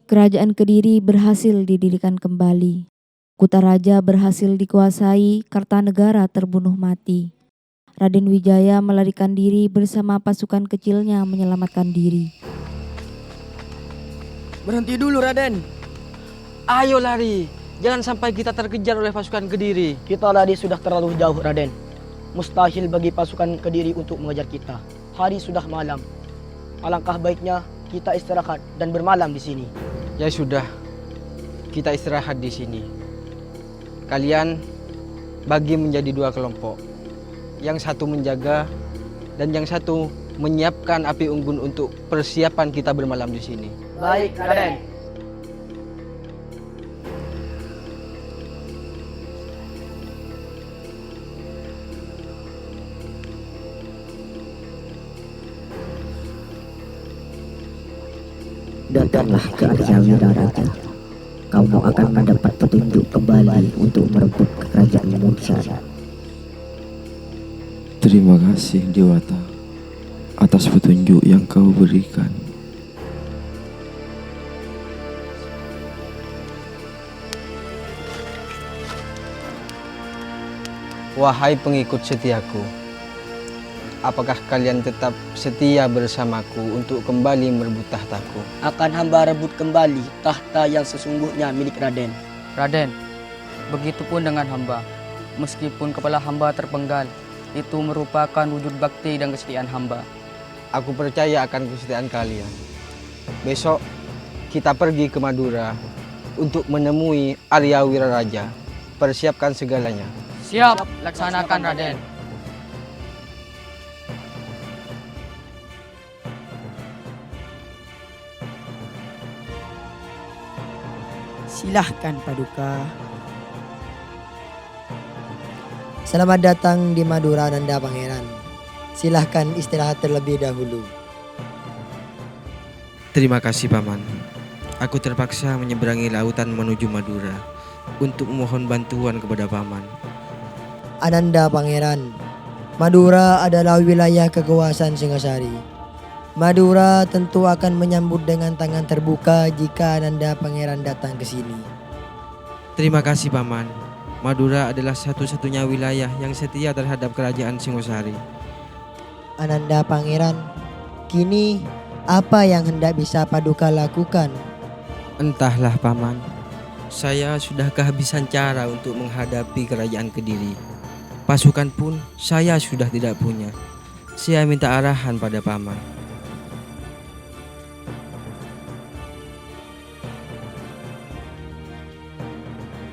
Kerajaan Kediri berhasil didirikan kembali. Kutaraja berhasil dikuasai, Kartanegara terbunuh mati. Raden Wijaya melarikan diri bersama pasukan kecilnya menyelamatkan diri. Berhenti dulu, Raden. Ayo lari, jangan sampai kita terkejar oleh pasukan Kediri. Kita lari sudah terlalu jauh, Raden. Mustahil bagi pasukan Kediri untuk mengejar kita. Hari sudah malam. Alangkah baiknya kita istirahat dan bermalam di sini. Ya sudah, kita istirahat di sini. Kalian bagi menjadi dua kelompok. Yang satu menjaga dan yang satu menyiapkan api unggun untuk persiapan kita bermalam di sini. Baik, Raden. Datanglah ke Arya Wiraraja. Kamu akan mendapat petunjuk kembali untuk merebut kerajaan Mungsa. Terima kasih Dewata atas petunjuk yang kau berikan. Wahai pengikut setiaku, apakah kalian tetap setia bersamaku untuk kembali merebut tahtaku? Akan hamba rebut kembali tahta yang sesungguhnya milik Raden. Raden, begitupun dengan hamba. Meskipun kepala hamba terpenggal, itu merupakan wujud bakti dan kesetiaan hamba. Aku percaya akan kesetiaan kalian. Besok kita pergi ke Madura untuk menemui Arya Wiraraja. Persiapkan segalanya. Siap, laksanakan Raden. Silahkan Paduka. Selamat datang di Madura Nanda Pangeran. Silahkan istirahat terlebih dahulu. Terima kasih Paman. Aku terpaksa menyeberangi lautan menuju Madura untuk memohon bantuan kepada Paman. Ananda Pangeran, Madura adalah wilayah kekuasaan Singasari. Madura tentu akan menyambut dengan tangan terbuka jika Ananda Pangeran datang ke sini. Terima kasih Paman. Madura adalah satu-satunya wilayah yang setia terhadap kerajaan Singosari. Ananda Pangeran, kini apa yang hendak bisa Paduka lakukan? Entahlah Paman. Saya sudah kehabisan cara untuk menghadapi kerajaan Kediri. Pasukan pun saya sudah tidak punya. Saya minta arahan pada Paman.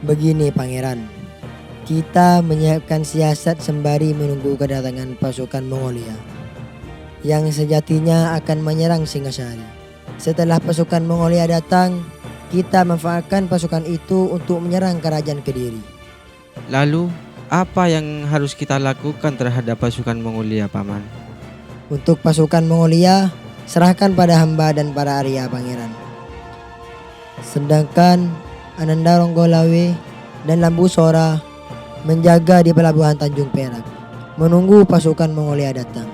Begini Pangeran, kita menyiapkan siasat sembari menunggu kedatangan pasukan Mongolia yang sejatinya akan menyerang Singasari. Setelah pasukan Mongolia datang, kita memanfaatkan pasukan itu untuk menyerang kerajaan Kediri. Lalu, apa yang harus kita lakukan terhadap pasukan Mongolia, Paman? Untuk pasukan Mongolia, serahkan pada hamba dan para Arya Pangeran. Sedangkan Ananda Ronggolawe dan Lambu Sora menjaga di pelabuhan Tanjung Perak, menunggu pasukan Mongolia datang.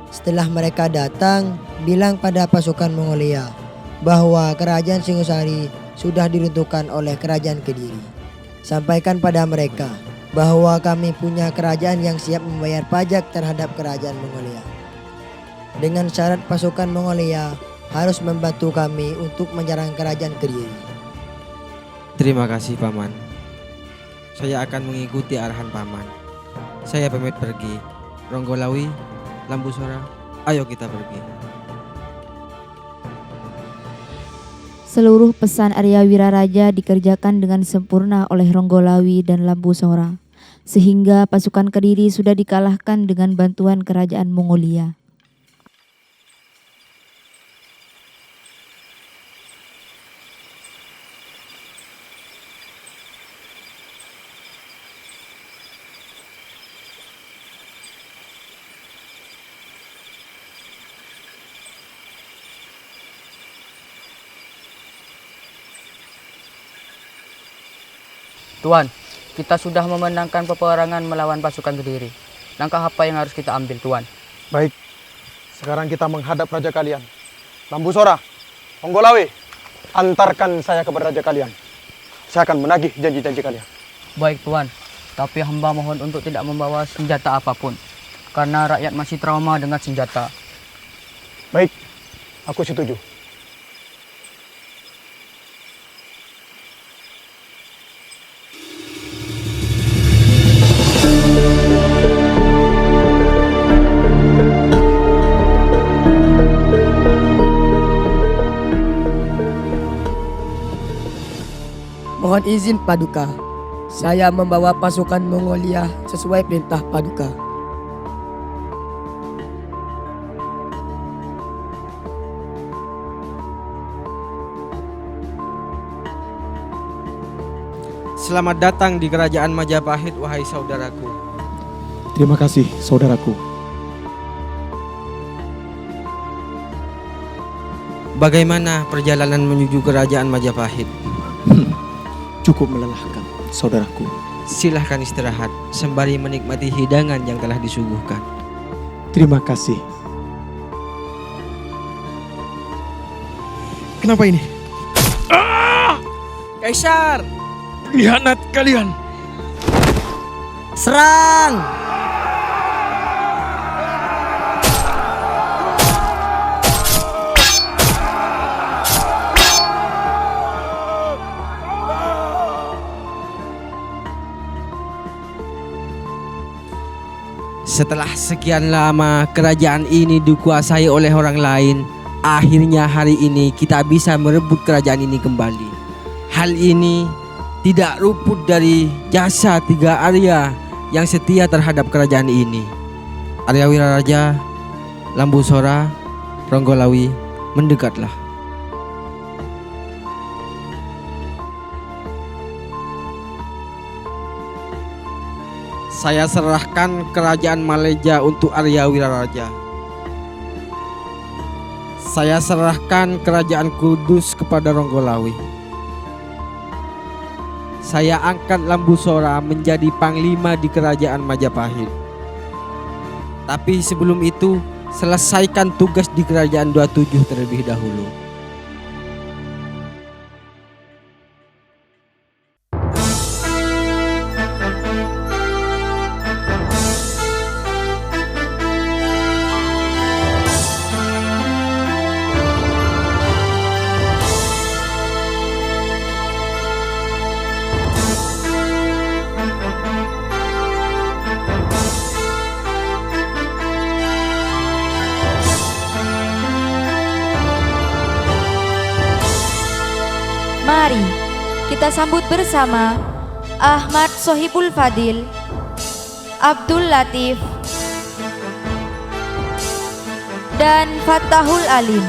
Setelah mereka datang, bilang pada pasukan Mongolia bahwa kerajaan Singosari sudah diruntuhkan oleh kerajaan Kediri. Sampaikan pada mereka bahwa kami punya kerajaan yang siap membayar pajak terhadap kerajaan Mongolia. Dengan syarat pasukan Mongolia harus membantu kami untuk menyerang kerajaan Kediri. Terima kasih, Paman. Saya akan mengikuti arahan Paman. Saya pamit pergi. Ronggolawi, Lambu Sora, ayo kita pergi. Seluruh pesan Arya Wiraraja dikerjakan dengan sempurna oleh Ronggolawi dan Lambu Sora, sehingga pasukan Kediri sudah dikalahkan dengan bantuan kerajaan Mongolia. Tuan, kita sudah memenangkan peperangan melawan pasukan Kediri. Langkah apa yang harus kita ambil, Tuan? Baik, sekarang kita menghadap raja kalian. Lambu Sora, Ronggolawe, Antarkan saya kepada raja kalian. Saya akan menagih janji-janji kalian. Baik Tuan, tapi hamba mohon untuk tidak membawa senjata apapun. Karena rakyat masih trauma dengan senjata. Baik, aku setuju. Mohon izin Paduka, saya membawa pasukan Mongolia sesuai perintah Paduka. Selamat datang di kerajaan Majapahit, wahai saudaraku. Terima kasih, saudaraku. Bagaimana perjalanan menuju kerajaan Majapahit? Cukup melelahkan, saudaraku. Silahkan istirahat sembari menikmati hidangan yang telah disuguhkan. Terima kasih. Kenapa ini? Kaisar! Pengkhianat kalian! Serang! Setelah sekian lama kerajaan ini dikuasai oleh orang lain, akhirnya hari ini kita bisa merebut kerajaan ini kembali. Hal ini tidak luput dari jasa 3 Arya yang setia terhadap kerajaan ini. Arya Wiraraja, Lambusora, Ronggolawi, mendekatlah. Saya serahkan kerajaan Malaysia untuk Arya Wiraraja. Saya serahkan kerajaan Kudus kepada Ronggolawi. Saya angkat Lambusora menjadi panglima di kerajaan Majapahit. Tapi sebelum itu, selesaikan tugas di kerajaan 27 terlebih dahulu. Mari kita sambut bersama Ahmad Sohibul Fadil, Abdul Latif, dan Fathahul Alim.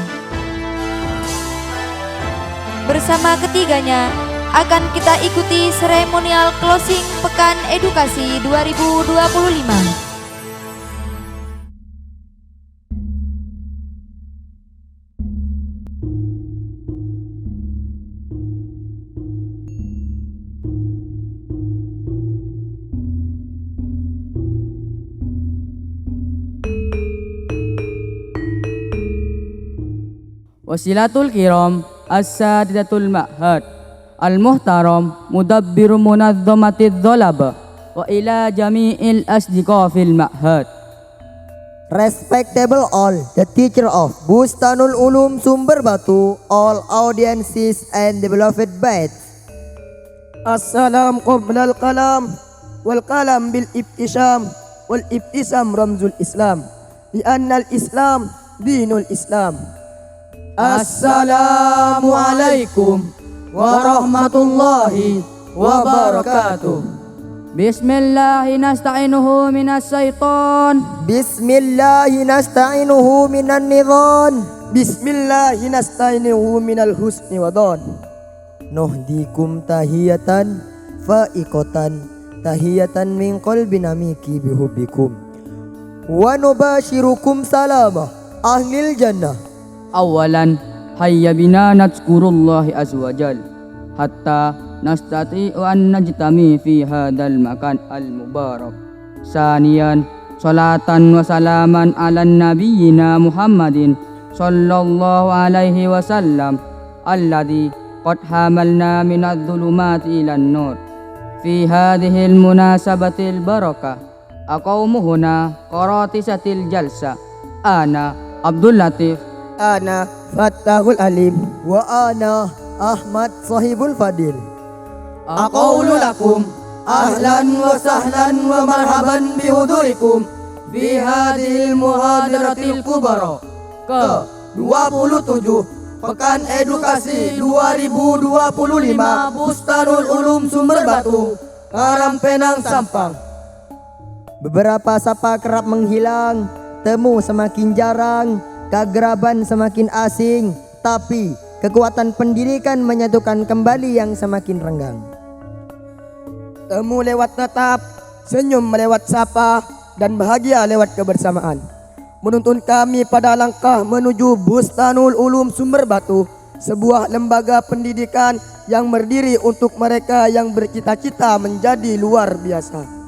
Bersama ketiganya akan kita ikuti seremonial closing Pekan Edukasi 2025. Wasilatul kiram, as-sadidatul ma'had, al-muhtaram, mudabbiru munazzamatid dhalaba, wa ila jami'il asdiqa fil ma'had. Respectable all, the teacher of Bustanul Ulum Sumber Batu, all audiences and the beloved batch. Assalam qabla al-qalam, wal qalam bil ibtisam, wal ibtisam ramzul Islam, lianna al-Islam dinul Islam. Assalamualaikum warahmatullahi wabarakatuh. Bismillahi nasta'inuhu minas syaitan. Bismillahi nasta'inuhu minan nidhan. Bismillahi nasta'inuhu minal husni wadhan. Nuhdikum tahiyatan fa'iqatan, tahiyatan min qalbin amiki bihubbikum. Wa nubashirukum salama ahlil jannah. Awalan, hayya bina nazkurullahi azwajal hatta nastati'u an najtami fi hadal makan al-mubarak. Saniyan, salatan wa salaman ala nabiyyina Muhammadin sallallahu alaihi wasallam الذي قد حملنا من الظلمات إلى النور. في هذه المناسبة البركة أقوم هنا قراطسة الجلسة. أنا عبد اللطيف. أنا فتاح العليم. وأنا أحمد صاحب الفضيل. أقول لكم أهلا وسهلا ومرحبا بحضوركم في هذه المحاضرة الكبرى ke-27 Pekan Edukasi 2025 Bustanul Ulum Sumber Batu, Karangpenang, Sampang. Beberapa sapa kerap menghilang, temu semakin jarang, keagraban semakin asing, tapi kekuatan pendidikan menyatukan kembali yang semakin renggang. Temu lewat tatap, senyum melewat sapa, dan bahagia lewat kebersamaan menuntun kami pada langkah menuju Bustanul Ulum Sumber Batu, sebuah lembaga pendidikan yang berdiri untuk mereka yang bercita-cita menjadi luar biasa.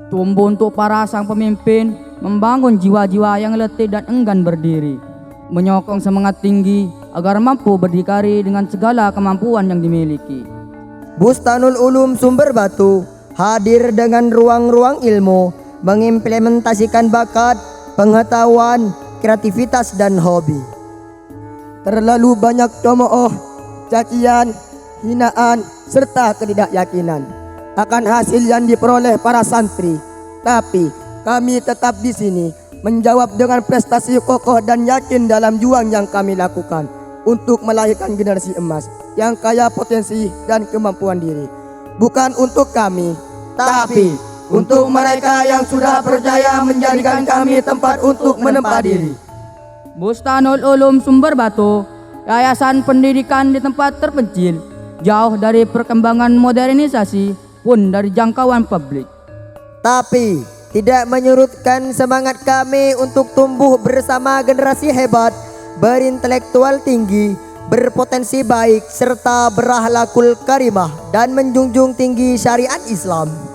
Tumbuh untuk para sang pemimpin, membangun jiwa-jiwa yang letih dan enggan berdiri, menyokong semangat tinggi agar mampu berdikari dengan segala kemampuan yang dimiliki. Bustanul Ulum Sumber Batu hadir dengan ruang-ruang ilmu, mengimplementasikan bakat, pengetahuan, kreativitas, dan hobi. Terlalu banyak cemooh, cacian, hinaan, serta ketidakyakinan akan hasil yang diperoleh para santri. Tapi kami tetap di sini menjawab dengan prestasi kokoh dan yakin dalam juang yang kami lakukan untuk melahirkan generasi emas yang kaya potensi dan kemampuan diri. Bukan untuk kami, tapi untuk mereka yang sudah percaya menjadikan kami tempat untuk menempa diri. Bustanul Ulum Sumber Batu, yayasan pendidikan di tempat terpencil, jauh dari perkembangan modernisasi pun dari jangkauan publik. Tapi tidak menyurutkan semangat kami untuk tumbuh bersama generasi hebat, berintelektual tinggi, berpotensi baik, serta berakhlakul karimah dan menjunjung tinggi syariat Islam.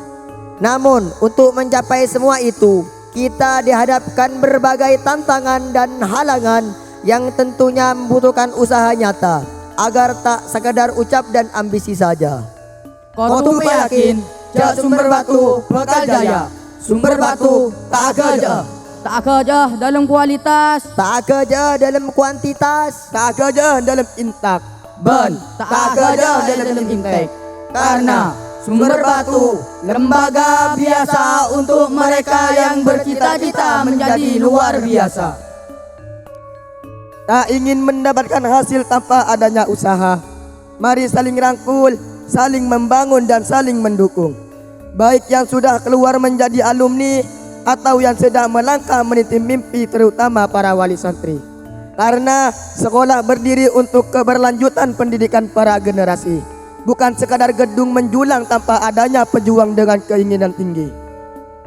Namun untuk mencapai semua itu, kita dihadapkan berbagai tantangan dan halangan yang tentunya membutuhkan usaha nyata agar tak sekadar ucap dan ambisi saja. Kotup yakin, Jak Sumber Batu bakal jaya. Sumber Batu tak gajah. Tak gajah dalam kualitas, tak gajah dalam kuantitas, tak gajah dalam intak, tak gajah dalam intek. Karena Sumber Batu, lembaga biasa untuk mereka yang bercita-cita menjadi luar biasa. Tak ingin mendapatkan hasil tanpa adanya usaha. Mari saling rangkul, saling membangun dan saling mendukung. Baik yang sudah keluar menjadi alumni atau yang sedang melangkah meniti mimpi, terutama para wali santri. Karena sekolah berdiri untuk keberlanjutan pendidikan para generasi, bukan sekadar gedung menjulang tanpa adanya pejuang dengan keinginan tinggi.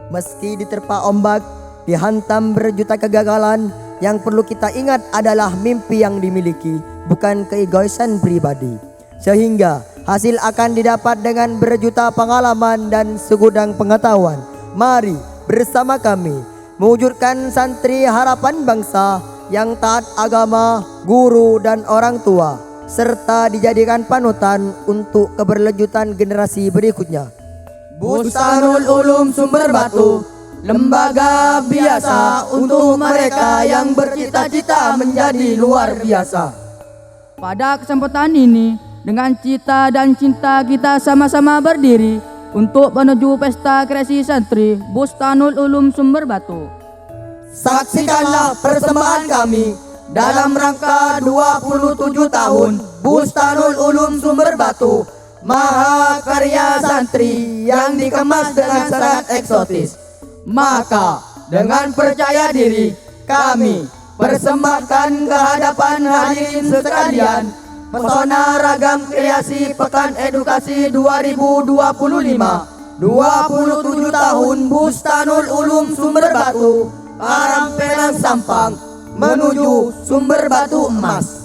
Meski diterpa ombak, dihantam berjuta kegagalan, yang perlu kita ingat adalah mimpi yang dimiliki, bukan keegoisan pribadi. Sehingga hasil akan didapat dengan berjuta pengalaman dan segudang pengetahuan. Mari bersama kami mewujudkan santri harapan bangsa yang taat agama, guru, dan orang tua, serta dijadikan panutan untuk keberlanjutan generasi berikutnya. Bustanul Ulum Sumber Batu, lembaga biasa untuk mereka yang bercita-cita menjadi luar biasa. Pada kesempatan ini, dengan cita dan cinta kita sama-sama berdiri untuk menuju pesta kreasi santri Bustanul Ulum Sumber Batu. Saksikanlah persembahan kami dalam rangka 27 tahun Bustanul Ulum Sumber Batu, mahakarya santri yang dikemas dengan sangat eksotis. Maka dengan percaya diri kami persembahkan ke hadapan hadirin sekalian pesona ragam kreasi Pekan Edukasi 2025, 27 tahun Bustanul Ulum Sumber Batu, Karangpenang, Sampang, menuju Sumber Batu Emas.